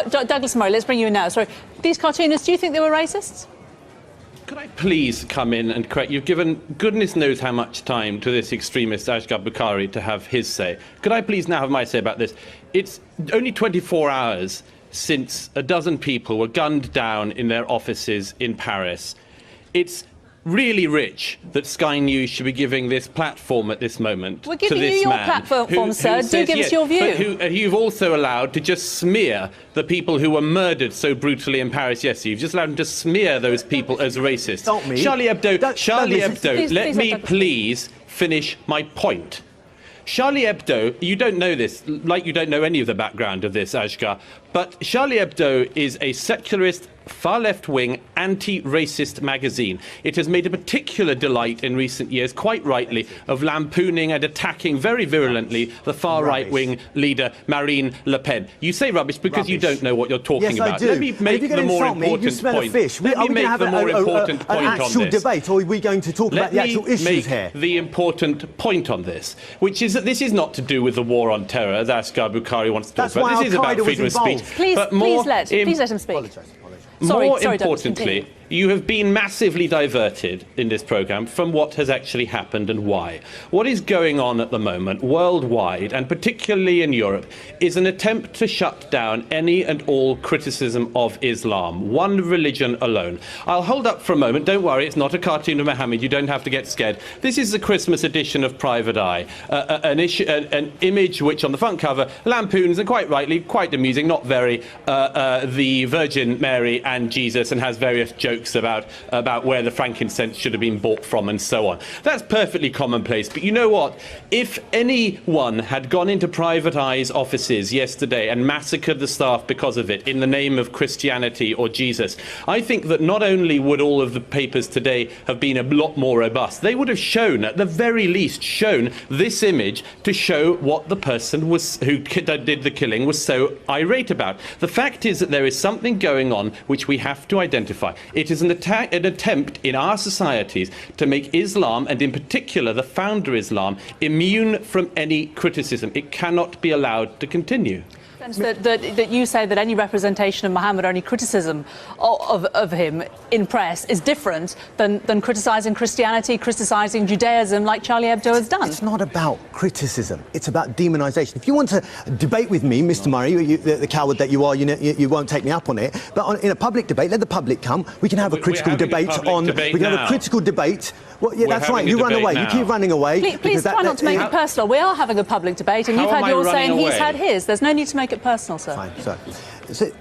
Douglas Murray, let's bring you in now. Sorry, these cartoonists, do you think they were racists? Could I please come in and correct? You've given goodness knows how much time to this extremist Asghar Bukhari to have his say. Could I please now have my say about this? It's only 24 hours since a dozen people were gunned down in their offices in Paris. It's really rich that Sky News should be giving this platform at this moment. We're giving to this you your man platform, sir. Do give us your view. But who you've also allowed to just smear the people who were murdered so brutally in Paris yesterday. You've just allowed them to smear those people as racist. Not me. Charlie Hebdo, let me Douglas. please finish my point. Charlie Hebdo, you don't know this, like you don't know any of the background of this, Asghar, but Charlie Hebdo is a secularist, far left-wing, anti-racist magazine. It has made a particular delight in recent years, quite rightly, of lampooning and attacking very virulently the far right-wing leader, Marine Le Pen. You say rubbish because you don't know what you're talking about. Yes, I do. Let me make the more important point. Let me make the more important point on this. Actual debate, or are we going to talk about the actual issues here? Let me make the important point on this, which is that this is not to do with the war on terror, as Asghar Bukhari wants to talk about. This is about freedom of speech. Please let him speak. More Sorry, importantly, you have been massively diverted in this programme from what has actually happened and why. What is going on at the moment, worldwide, and particularly in Europe, is an attempt to shut down any and all criticism of Islam, one religion alone. I'll hold up for a moment. Don't worry, it's not a cartoon of Mohammed. You don't have to get scared. This is the Christmas edition of Private Eye, an image which on the front cover lampoons, and quite rightly, quite amusing, not very, the Virgin Mary and Jesus, and has various jokes about where the frankincense should have been bought from and so on. That's perfectly commonplace. But you know what? If anyone had gone into Private Eye's offices yesterday and massacred the staff because of it in the name of Christianity or Jesus, I think that not only would all of the papers today have been a lot more robust, they would have shown, at the very least, shown this image to show what the person was who did the killing was so irate about. The fact is that there is something going on which we have to identify. It is an attempt in our societies to make Islam, and in particular the founder Islam, immune from any criticism. It cannot be allowed to continue. That you say that any representation of Muhammad or any criticism of him in press is different than criticising Christianity, criticising Judaism like Charlie Hebdo has done. It's not about criticism, it's about demonisation. If you want to debate with me, Mr. Murray, the coward that you are, you won't take me up on it, but in a public debate, let the public come. We can have a critical debate on... We can have a critical debate. Well, yeah, that's right, you run away, you keep running away. Please try not to make it personal. We are having a public debate and you've had yours say and he's had his. There's no need to make it personal, sir. Fine,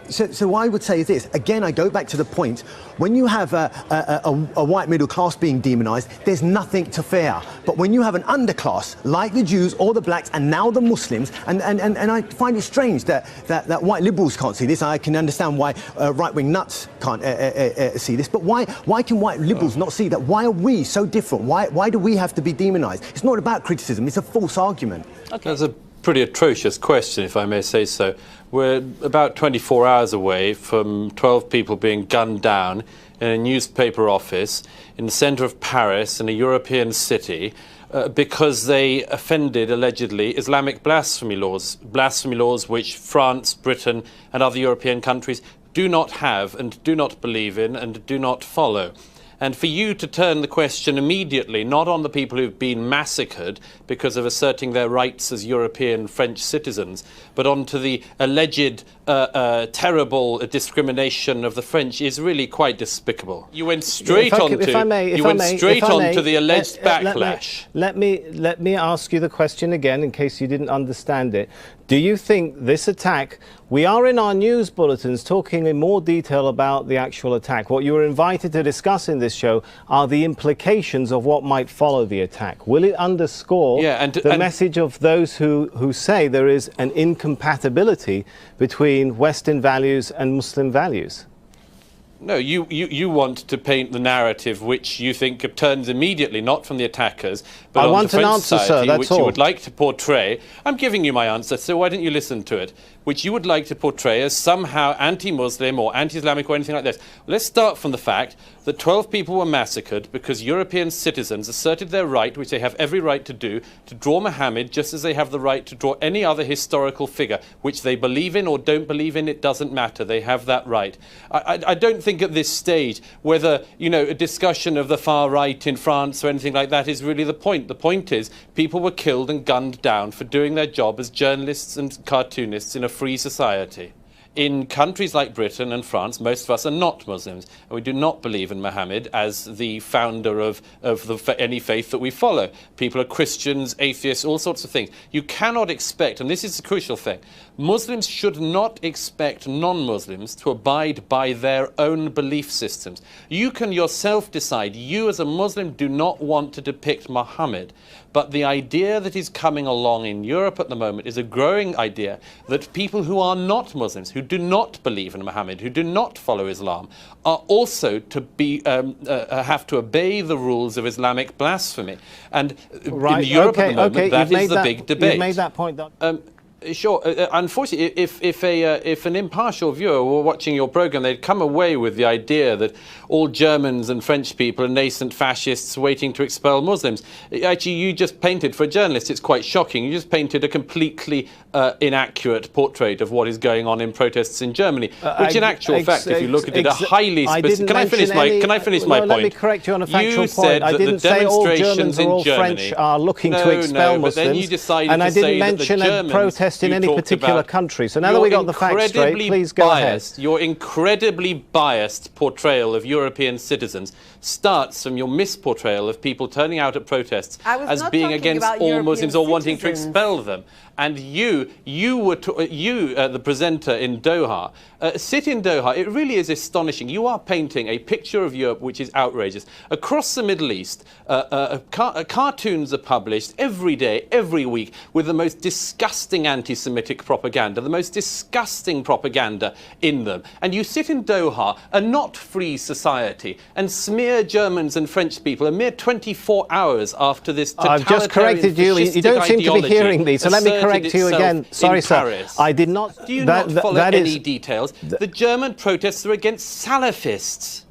so what I would say is this. Again, I go back to the point. When you have a white middle class being demonised, there's nothing to fear. But when you have an underclass, like the Jews or the blacks, and now the Muslims, and I find it strange that white liberals can't see this. I can understand why right-wing nuts can't see this. But why can white liberals not see that? Why are we so different? Why do we have to be demonised? It's not about criticism. It's a false argument. Okay. That's a pretty atrocious question, if I may say so. We're about 24 hours away from 12 people being gunned down in a newspaper office in the centre of Paris, in a European city, because they offended, allegedly, Islamic blasphemy laws which France, Britain and other European countries do not have and do not believe in and do not follow. And for you to turn the question immediately, not on the people who've been massacred because of asserting their rights as European French citizens, but onto the alleged terrible discrimination of the French is really quite despicable. You went straight onto the alleged backlash. Let me ask you the question again in case you didn't understand it. Do you think this attack, we are in our news bulletins talking in more detail about the actual attack. What you were invited to discuss in this show are the implications of what might follow the attack. Will it underscore the message of those who say there is an incompatibility between Western values and Muslim values? No, you want to paint the narrative which you think turns immediately, not from the attackers, but on the French society, which you would like to portray. I'm giving you my answer, so why don't you listen to it? which you would like to portray as somehow anti-Muslim or anti-Islamic or anything like this. Let's start from the fact that 12 people were massacred because European citizens asserted their right, which they have every right to do, to draw Muhammad just as they have the right to draw any other historical figure, which they believe in or don't believe in, it doesn't matter. They have that right. I don't think at this stage whether, a discussion of the far right in France or anything like that is really the point. The point is people were killed and gunned down for doing their job as journalists and cartoonists in a free society. In countries like Britain and France, most of us are not Muslims, and we do not believe in Muhammad as the founder of any faith that we follow. People are Christians, atheists, all sorts of things. You cannot expect, and this is the crucial thing, Muslims should not expect non-Muslims to abide by their own belief systems. You can yourself decide, you as a Muslim do not want to depict Muhammad, but the idea that is coming along in Europe at the moment is a growing idea that people who are not Muslims, who do not believe in Muhammad, who do not follow Islam, are also to be have to obey the rules of Islamic blasphemy. And in Europe at the moment, that is the big debate. You've made that point. Sure. Unfortunately, if an impartial viewer were watching your program, they'd come away with the idea that all Germans and French people are nascent fascists waiting to expel Muslims. Actually, you just painted, for a journalist, it's quite shocking. You just painted a completely inaccurate portrait of what is going on in protests in Germany, which in actual fact, if you look at it, are highly specific. Can I finish my point? Let me correct you on a factual you said point. I didn't say all Germans or all French are looking to expel Muslims, then you decided and I to say didn't mention that the a Germans protest in any particular country. So now that we got the facts straight, please go ahead. Your incredibly biased portrayal of European citizens starts from your misportrayal of people turning out at protests as being against all Muslims or wanting to expel them. And the presenter in Doha, sit in Doha. It really is astonishing. You are painting a picture of Europe which is outrageous. Across the Middle East, cartoons are published every day, every week, with the most disgusting anti-Semitic propaganda, the most disgusting propaganda in them. And you sit in Doha, a not free society, and smear Germans and French people a mere 24 hours after this totalitarian, I've just corrected you. You don't seem to be hearing me, so let me correct you again. Sorry, sir. I did not. Do you not follow any details? The German protests are against Salafists.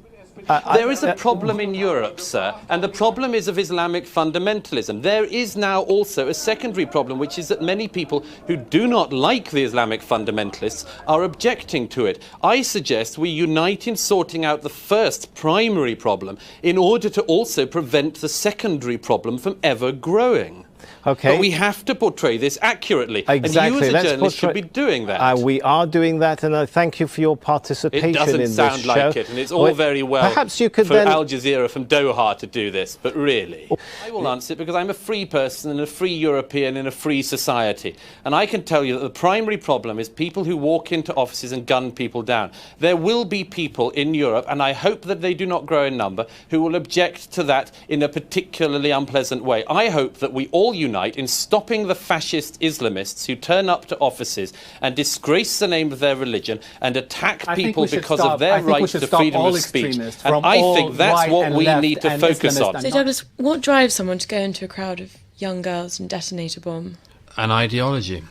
There is a problem in Europe, sir, and the problem is of Islamic fundamentalism. There is now also a secondary problem, which is that many people who do not like the Islamic fundamentalists are objecting to it. I suggest we unite in sorting out the first primary problem in order to also prevent the secondary problem from ever growing. Okay. But we have to portray this accurately. Exactly. And you as a journalist should be doing that. We are doing that, and I thank you for your participation in this show. It doesn't sound like it, and it's all very well perhaps you could for then... Al Jazeera from Doha to do this, but really, I will answer it because I'm a free person and a free European in a free society. And I can tell you that the primary problem is people who walk into offices and gun people down. There will be people in Europe, and I hope that they do not grow in number, who will object to that in a particularly unpleasant way. I hope that we all unite in stopping the fascist Islamists who turn up to offices and disgrace the name of their religion and attack people because of their right to freedom of speech. And I think that's what we need to focus on. So Douglas, what drives someone to go into a crowd of young girls and detonate a bomb? An ideology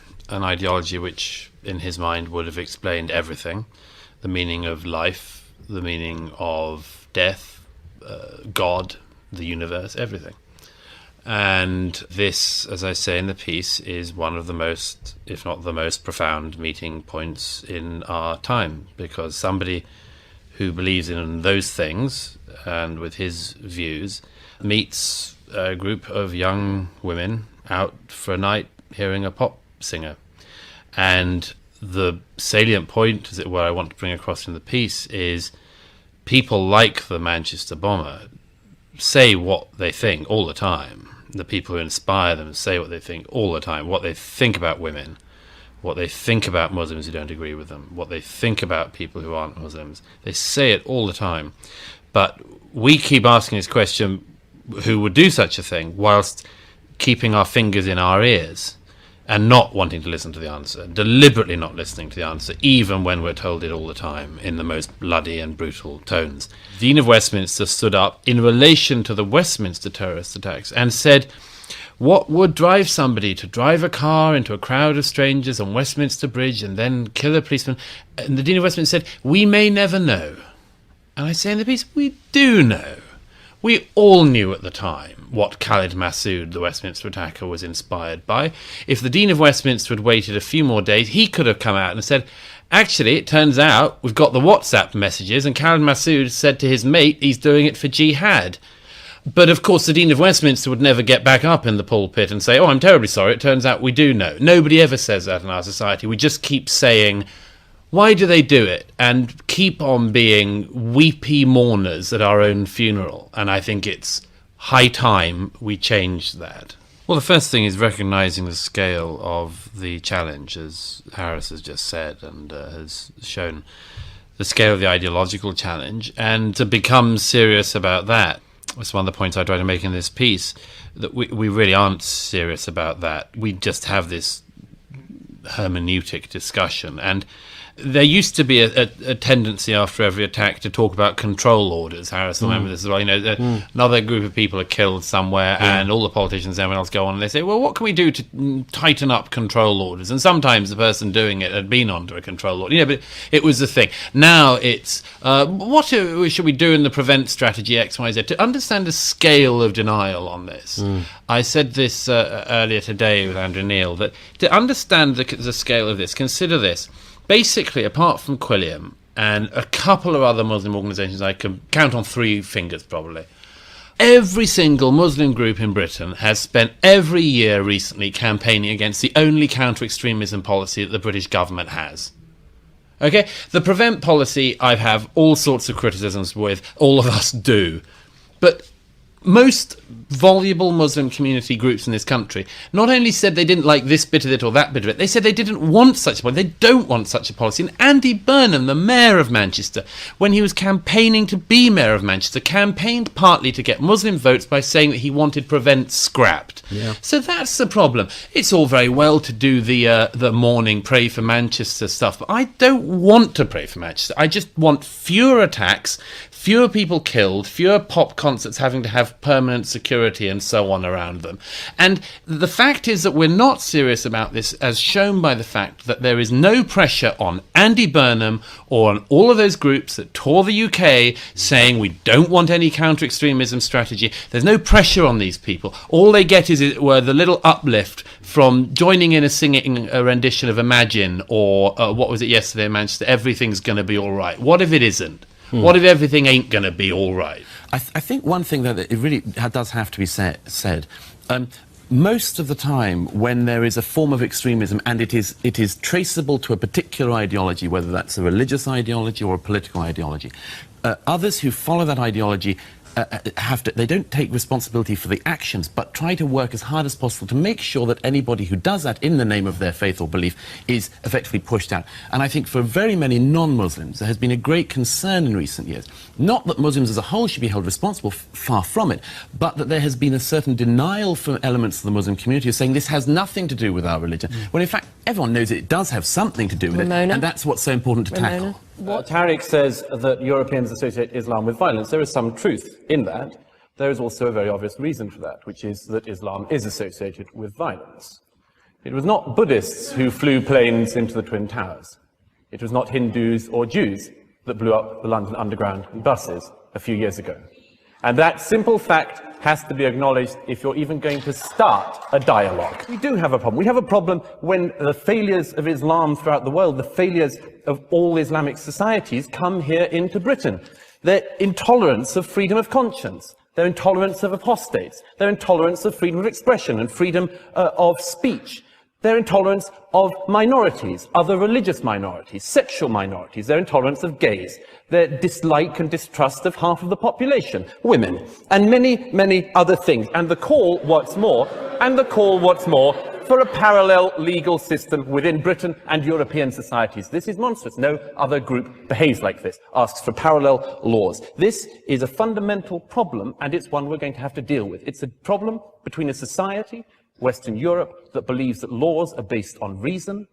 which in his mind would have explained everything: the meaning of life, the meaning of death, God, the universe, everything. And this, as I say in the piece, is one of the most, if not the most profound meeting points in our time, because somebody who believes in those things and with his views meets a group of young women out for a night hearing a pop singer. And the salient point, as it were, I want to bring across in the piece is people like the Manchester bomber say what they think all the time. The people who inspire them say what they think all the time, what they think about women, what they think about Muslims who don't agree with them, what they think about people who aren't Muslims. They say it all the time. But we keep asking this question, who would do such a thing, whilst keeping our fingers in our ears and not wanting to listen to the answer, deliberately not listening to the answer, even when we're told it all the time in the most bloody and brutal tones. The Dean of Westminster stood up in relation to the Westminster terrorist attacks and said, what would drive somebody to drive a car into a crowd of strangers on Westminster Bridge and then kill a policeman? And the Dean of Westminster said, we may never know. And I say in the piece, we do know. We all knew at the time what Khalid Massoud, the Westminster attacker, was inspired by. If the Dean of Westminster had waited a few more days, he could have come out and said, actually, it turns out we've got the WhatsApp messages, and Khalid Massoud said to his mate he's doing it for jihad. But of course, the Dean of Westminster would never get back up in the pulpit and say, oh, I'm terribly sorry, it turns out we do know. Nobody ever says that in our society. We just keep saying, why do they do it? And keep on being weepy mourners at our own funeral. And I think it's high time we change that. Well, the first thing is recognising the scale of the challenge, as Harris has just said, and has shown the scale of the ideological challenge, and to become serious about that. That's one of the points I try to make in this piece, that we really aren't serious about that. We just have this hermeneutic discussion. And there used to be a tendency after every attack to talk about control orders. Harris will remember this as well. You know, another group of people are killed somewhere, and all the politicians and everyone else go on and they say, well, what can we do to tighten up control orders? And sometimes the person doing it had been under a control order. You know, but it was the thing. Now it's, what should we do in the prevent strategy X, Y, Z? To understand the scale of denial on this. I said this earlier today with Andrew Neil, that to understand the scale of this, consider this. Basically, apart from Quilliam and a couple of other Muslim organisations, I can count on 3 fingers probably, every single Muslim group in Britain has spent every year recently campaigning against the only counter-extremism policy that the British government has. Okay? The prevent policy I have all sorts of criticisms with, all of us do. But most voluble Muslim community groups in this country not only said they didn't like this bit of it or that bit of it, they said they didn't want such a policy. They don't want such a policy. And Andy Burnham, the mayor of Manchester, when he was campaigning to be mayor of Manchester, campaigned partly to get Muslim votes by saying that he wanted prevent scrapped. Yeah. So that's the problem. It's all very well to do the morning pray for Manchester stuff, but I don't want to pray for Manchester. I just want fewer attacks, fewer people killed, fewer pop concerts having to have permanent security and so on around them. And the fact is that we're not serious about this, as shown by the fact that there is no pressure on Andy Burnham or on all of those groups that tour the UK saying we don't want any counter-extremism strategy. There's no pressure on these people. All they get is, as it were, the little uplift from joining in singing a rendition of Imagine, or what was it yesterday in Manchester, Everything's Gonna Be All Right. What if it isn't? What if everything ain't going to be all right? I think one thing that it really does have to be said. Most of the time, when there is a form of extremism and it is traceable to a particular ideology, whether that's a religious ideology or a political ideology, others who follow that ideology they don't take responsibility for the actions, but try to work as hard as possible to make sure that anybody who does that in the name of their faith or belief is effectively pushed out. And I think for very many non-Muslims, there has been a great concern in recent years. Not that Muslims as a whole should be held responsible, far from it, but that there has been a certain denial from elements of the Muslim community of saying this has nothing to do with our religion, when in fact everyone knows it does have something to do with it, and that's what's so important to tackle. Tariq says that Europeans associate Islam with violence. There is some truth in that. There is also a very obvious reason for that, which is that Islam is associated with violence. It was not Buddhists who flew planes into the Twin Towers. It was not Hindus or Jews that blew up the London Underground buses a few years ago. And that simple fact has to be acknowledged if you're even going to start a dialogue. We do have a problem. We have a problem when the failures of Islam throughout the world, the failures of all Islamic societies, come here into Britain. Their intolerance of freedom of conscience, their intolerance of apostates, their intolerance of freedom of expression and freedom of speech, their intolerance of minorities, other religious minorities, sexual minorities, their intolerance of gays, their dislike and distrust of half of the population, women, and many, many other things. And the call, what's more, for a parallel legal system within Britain and European societies. This is monstrous. No other group behaves like this, asks for parallel laws. This is a fundamental problem, and it's one we're going to have to deal with. It's a problem between a society, Western Europe, that believes that laws are based on reason,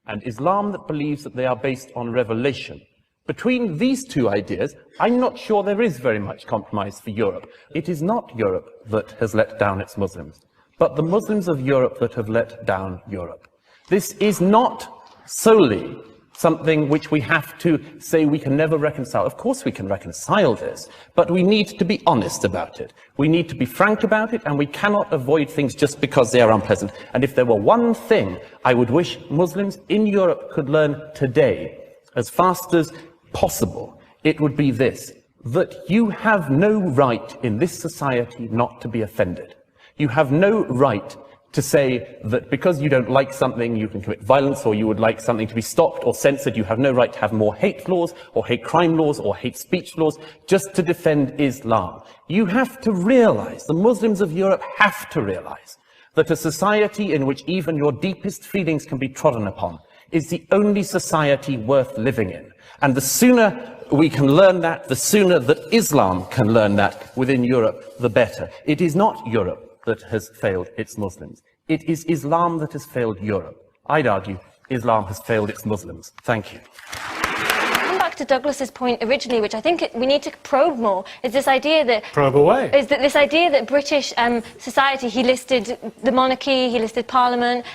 and Islam that believes that they are based on revelation. Between these two ideas, I'm not sure there is very much compromise for Europe. It is not Europe that has let down its Muslims. but the Muslims of Europe that have let down Europe. This is not solely something which we have to say we can never reconcile. Of course we can reconcile this, but we need to be honest about it. We need to be frank about it, and we cannot avoid things just because they are unpleasant. And if there were one thing I would wish Muslims in Europe could learn today, as fast as possible, it would be this: that you have no right in this society not to be offended. You have no right to say that because you don't like something, you can commit violence, or you would like something to be stopped or censored. You have no right to have more hate laws, or hate crime laws, or hate speech laws, just to defend Islam. You have to realize, the Muslims of Europe have to realize, that a society in which even your deepest feelings can be trodden upon is the only society worth living in. And the sooner we can learn that, the sooner that Islam can learn that within Europe, the better. It is not Europe that has failed its Muslims. It is Islam that has failed Europe. I'd argue Islam has failed its Muslims. Thank you. Come back to Douglas's point originally, which I think we need to probe more, is this idea that... Probe away. Is that this idea that British society, he listed the monarchy, he listed Parliament,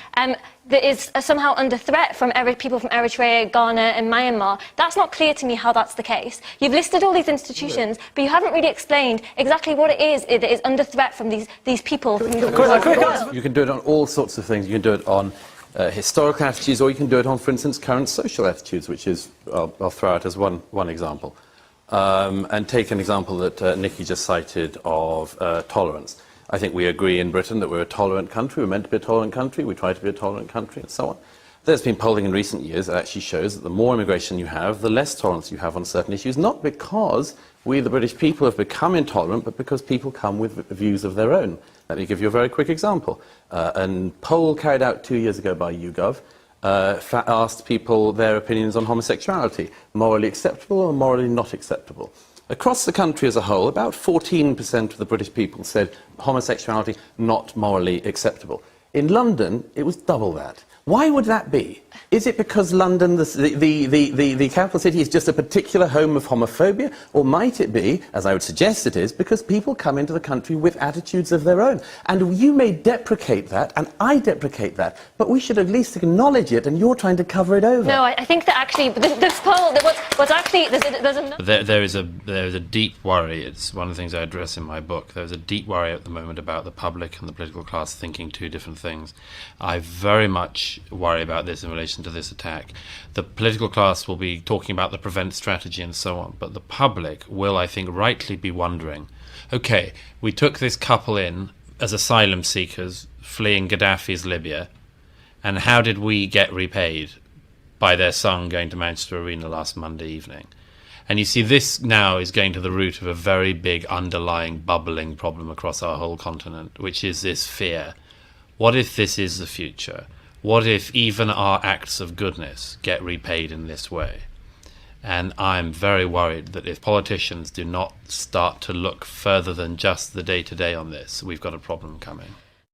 that is somehow under threat from people from Eritrea, Ghana and Myanmar. That's not clear to me how that's the case. You've listed all these institutions, but you haven't really explained exactly what it is that is under threat from these people. You can do it on all sorts of things. You can do it on historical attitudes, or you can do it on, for instance, current social attitudes, which is, I'll throw out as one example. And take an example that Nikki just cited of tolerance. I think we agree in Britain that we're a tolerant country, we're meant to be a tolerant country, we try to be a tolerant country, and so on. There's been polling in recent years that actually shows that the more immigration you have, the less tolerance you have on certain issues, not because we, the British people, have become intolerant, but because people come with views of their own. Let me give you a very quick example. A poll carried out 2 years ago by YouGov asked people their opinions on homosexuality, morally acceptable or morally not acceptable. Across the country as a whole, about 14% of the British people said homosexuality not morally acceptable. In London, it was double that. Why would that be? Is it because London, the capital city, is just a particular home of homophobia? Or might it be, as I would suggest it is, because people come into the country with attitudes of their own? And you may deprecate that, and I deprecate that, but we should at least acknowledge it, and you're trying to cover it over. No, I think that actually, this poll, what's actually, there's a... There is a deep worry. It's one of the things I address in my book. There's a deep worry at the moment about the public and the political class thinking two different things. I very much worry about this in relation to this attack. The political class will be talking about the prevent strategy and so on, but the public will, I think, rightly be wondering, okay, we took this couple in as asylum seekers fleeing Gaddafi's Libya, and how did we get repaid? By their son going to Manchester Arena last Monday evening. And you see, this now is going to the root of a very big underlying bubbling problem across our whole continent, which is this fear. What if this is the future? What if even our acts of goodness get repaid in this way? And I'm very worried that if politicians do not start to look further than just the day-to-day on this, we've got a problem coming.